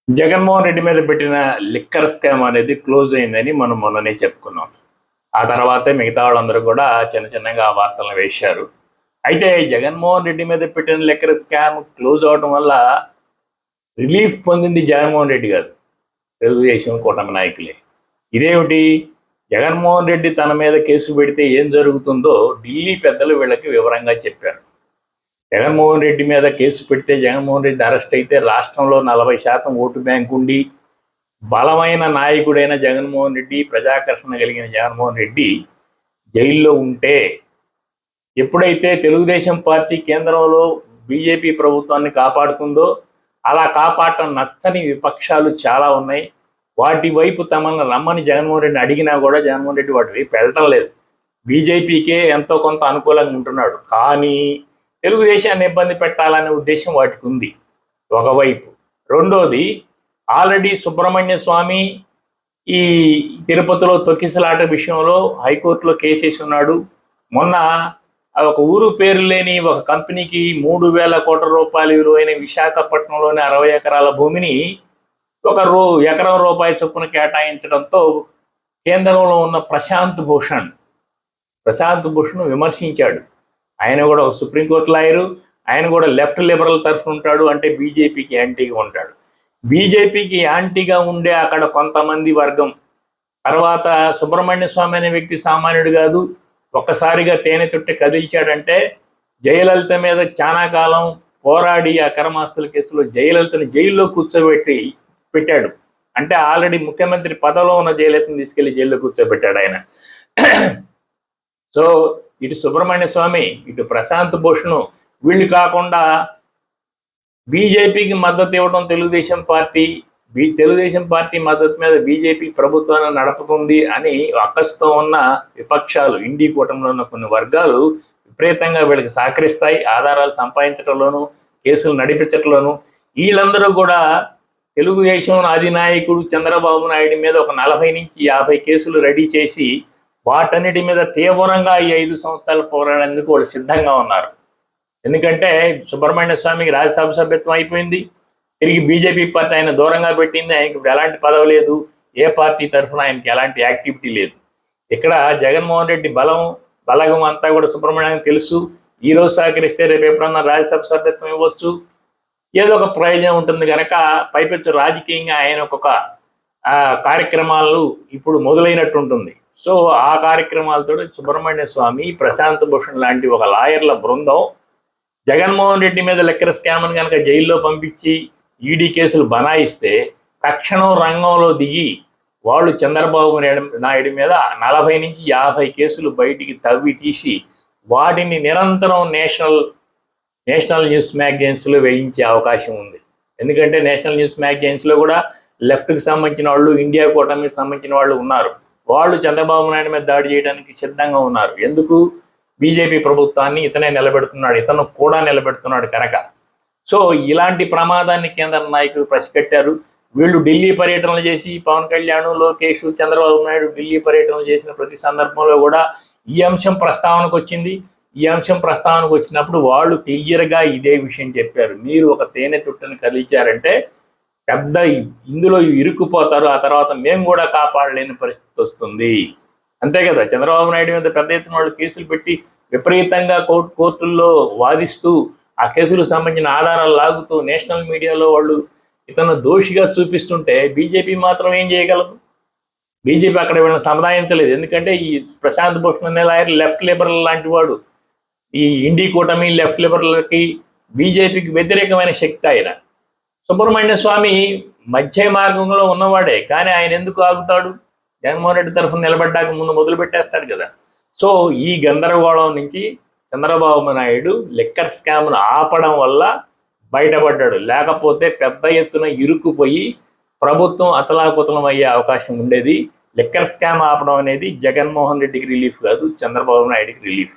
జగన్మోహన్ రెడ్డి మీద పెట్టిన liquor scam అనేది క్లోజ్ అయిందని మనం మొన్ననే చెప్పుకున్నాం. ఆ తర్వాతే మిగతా వాళ్ళందరూ కూడా చిన్న చిన్నగా ఆ వార్తలను వేశారు. అయితే జగన్మోహన్ రెడ్డి మీద పెట్టిన లిక్కర్ స్కామ్ క్లోజ్ అవడం వల్ల రిలీఫ్ పొందింది జగన్మోహన్ రెడ్డి కాదు, తెలుగుదేశం కూటమి నాయకులే. ఇదేమిటి, జగన్మోహన్ రెడ్డి తన మీద కేసు పెడితే ఏం జరుగుతుందో ఢిల్లీ పెద్దలు వీళ్ళకి వివరంగా చెప్పారు. జగన్మోహన్ రెడ్డి మీద కేసు పెడితే జగన్మోహన్ రెడ్డి అరెస్ట్ అయితే రాష్ట్రంలో 40% ఓటు బ్యాంక్ ఉండి బలమైన నాయకుడైన జగన్మోహన్ రెడ్డి, ప్రజాకర్షణ కలిగిన జగన్మోహన్ రెడ్డి జైల్లో ఉంటే, ఎప్పుడైతే తెలుగుదేశం పార్టీ కేంద్రంలో బీజేపీ ప్రభుత్వాన్ని కాపాడుతుందో అలా కాపాడటం నచ్చని విపక్షాలు చాలా ఉన్నాయి. వాటి వైపు తమను రమ్మని జగన్మోహన్ రెడ్డిని అడిగినా కూడా జగన్మోహన్ రెడ్డి వాటి వైపు వెళ్ళటం లేదు. బీజేపీకే ఎంతో కొంత అనుకూలంగా ఉంటున్నాడు, కానీ తెలుగుదేశాన్ని ఇబ్బంది పెట్టాలనే ఉద్దేశం వాటికి ఉంది ఒకవైపు. రెండోది, ఆల్రెడీ సుబ్రహ్మణ్య స్వామి ఈ తిరుపతిలో తొక్కిసలాట విషయంలో హైకోర్టులో కేసేసి ఉన్నాడు. మొన్న ఒక ఊరు పేరు లేని ఒక కంపెనీకి 3,000 కోట్ల రూపాయల విలువైన విశాఖపట్నంలోని 60 ఎకరాల భూమిని ఎకరం రూపాయి చొప్పున కేటాయించడంతో కేంద్రంలో ఉన్న ప్రశాంత్ భూషణ్ విమర్శించాడు. ఆయన కూడా ఒక సుప్రీంకోర్టు లాయరు, ఆయన కూడా లెఫ్ట్ లిబరల్ తరఫున ఉంటాడు, అంటే బీజేపీకి యాంటీగా ఉంటాడు. బీజేపీకి యాంటీగా ఉండే అక్కడ కొంతమంది వర్గం, తర్వాత సుబ్రహ్మణ్య స్వామి అనే వ్యక్తి సామాన్యుడు కాదు, ఒక్కసారిగా తేనె చుట్టి కదిల్చాడంటే జయలలిత మీద చాలా కాలం పోరాడి అక్రమాస్తుల కేసులో జయలలితని జైల్లో పెట్టాడు. అంటే ఆల్రెడీ ముఖ్యమంత్రి పదవిలో ఉన్న జయలలితని తీసుకెళ్లి జైల్లో కూర్చోబెట్టాడు ఆయన. సో ఇటు సుబ్రహ్మణ్య స్వామి, ఇటు ప్రశాంత్ భూషణ్, వీళ్ళు కాకుండా బీజేపీకి మద్దతు ఇవ్వడం తెలుగుదేశం పార్టీ మద్దతు మీద బీజేపీ ప్రభుత్వాన్ని నడుపుతుంది అని అక్కసుతో ఉన్న విపక్షాలు, ఇండి కూటమిలో ఉన్న కొన్ని వర్గాలు విపరీతంగా వీళ్ళకి సహకరిస్తాయి. ఆధారాలు సంపాదించడంలోనూ, కేసులు నడిపించడంలోనూ. వీళ్ళందరూ కూడా తెలుగుదేశం అధినాయకుడు చంద్రబాబు నాయుడు మీద ఒక 40 నుంచి 50 కేసులు రెడీ చేసి వాటన్నిటి మీద తీవ్రంగా ఈ 5 సంవత్సరాలు పోరాడేందుకు వాళ్ళు సిద్ధంగా ఉన్నారు. ఎందుకంటే సుబ్రహ్మణ్య స్వామికి రాజ్యసభ సభ్యత్వం అయిపోయింది, తిరిగి బీజేపీ పార్టీ ఆయన దూరంగా పెట్టింది, ఆయనకి ఇప్పుడు ఎలాంటి పదవి లేదు, ఏ పార్టీ తరఫున ఆయనకి ఎలాంటి యాక్టివిటీ లేదు. ఇక్కడ జగన్మోహన్ రెడ్డి బలగం అంతా కూడా సుబ్రహ్మణ్యానికి తెలుసు. ఈరోజు సహకరిస్తే రేపు ఎప్పుడన్నా రాజ్యసభ సభ్యత్వం ఇవ్వచ్చు, ఏదో ఒక ప్రయోజనం ఉంటుంది కనుక పైపెచ్చు రాజకీయంగా ఆయన ఒక్కొక్క కార్యక్రమాలు ఇప్పుడు మొదలైనట్టు ఉంటుంది. సో ఆ కార్యక్రమాలతో సుబ్రహ్మణ్య స్వామి, ప్రశాంత్ భూషణ్ లాంటి ఒక లాయర్ల బృందం జగన్మోహన్ రెడ్డి మీద లిక్కర్ స్కామ్ని కనుక జైల్లో పంపించి ఈడీ కేసులు బనాయిస్తే తక్షణం రంగంలో దిగి వాళ్ళు చంద్రబాబు నాయుడు మీద 40 నుంచి 50 కేసులు బయటికి తవ్వి తీసి వాటిని నిరంతరం నేషనల్ న్యూస్ మ్యాగజైన్స్లో వేయించే అవకాశం ఉంది. ఎందుకంటే నేషనల్ న్యూస్ మ్యాగజైన్స్లో కూడా లెఫ్ట్కి సంబంధించిన వాళ్ళు, ఇండియా కూటమికి సంబంధించిన వాళ్ళు ఉన్నారు. వాళ్ళు చంద్రబాబు నాయుడు మీద దాడి చేయడానికి సిద్ధంగా ఉన్నారు. ఎందుకు? బీజేపీ ప్రభుత్వాన్ని ఇతనే నిలబెడుతున్నాడు, ఇతను కూడా నిలబెడుతున్నాడు కనుక. సో ఇలాంటి ప్రమాదాన్ని కేంద్ర నాయకులు పసిగట్టారు. వీళ్ళు ఢిల్లీ పర్యటనలు చేసి, పవన్ కళ్యాణ్, లోకేష్, చంద్రబాబు నాయుడు ఢిల్లీ పర్యటనలు చేసిన ప్రతి సందర్భంలో కూడా ఈ అంశం ప్రస్తావనకు వచ్చింది. ఈ అంశం ప్రస్తావనకు వచ్చినప్పుడు వాళ్ళు క్లియర్గా ఇదే విషయం చెప్పారు. మీరు ఒక తేనె చుట్టని కదిలించారంటే పెద్ద ఇందులో ఇరుక్కుపోతారు, ఆ తర్వాత మేము కూడా కాపాడలేని పరిస్థితి వస్తుంది. అంతే కదా, చంద్రబాబు నాయుడు మీద పెద్ద ఎత్తున వాళ్ళు కేసులు పెట్టి విపరీతంగా కోర్టుల్లో వాదిస్తూ ఆ కేసులకు సంబంధించిన ఆధారాలు లాగుతూ నేషనల్ మీడియాలో వాళ్ళు ఇతను దోషిగా చూపిస్తుంటే బీజేపీ మాత్రం ఏం చేయగలదు? బీజేపీ అక్కడ వీళ్ళని సముదాయించలేదు. ఎందుకంటే ఈ ప్రశాంత్ భూషణ్ అనే లాయర్ లెఫ్ట్ లిబరల్ లాంటి వాడు. ఈ ఇండి కూటమి లెఫ్ట్ లిబరల్కి బీజేపీకి వ్యతిరేకమైన శక్తి ఆయన. సుబ్రహ్మణ్య స్వామి మధ్య మార్గంలో ఉన్నవాడే, కానీ ఆయన ఎందుకు ఆగుతాడు? జగన్మోహన్ రెడ్డి తరఫున నిలబడ్డాక ముందు మొదలు పెట్టేస్తాడు కదా. సో ఈ గందరగోళం నుంచి చంద్రబాబు నాయుడు లిక్కర్ స్కామ్ను ఆపడం వల్ల బయటపడ్డాడు. లేకపోతే పెద్ద ఎత్తున ఇరుక్కుపోయి ప్రభుత్వం అతలాకుతలం అయ్యే అవకాశం ఉండేది. లిక్కర్ స్కామ్ ఆపడం అనేది జగన్మోహన్ రెడ్డికి రిలీఫ్ కాదు, చంద్రబాబు నాయుడికి రిలీఫ్.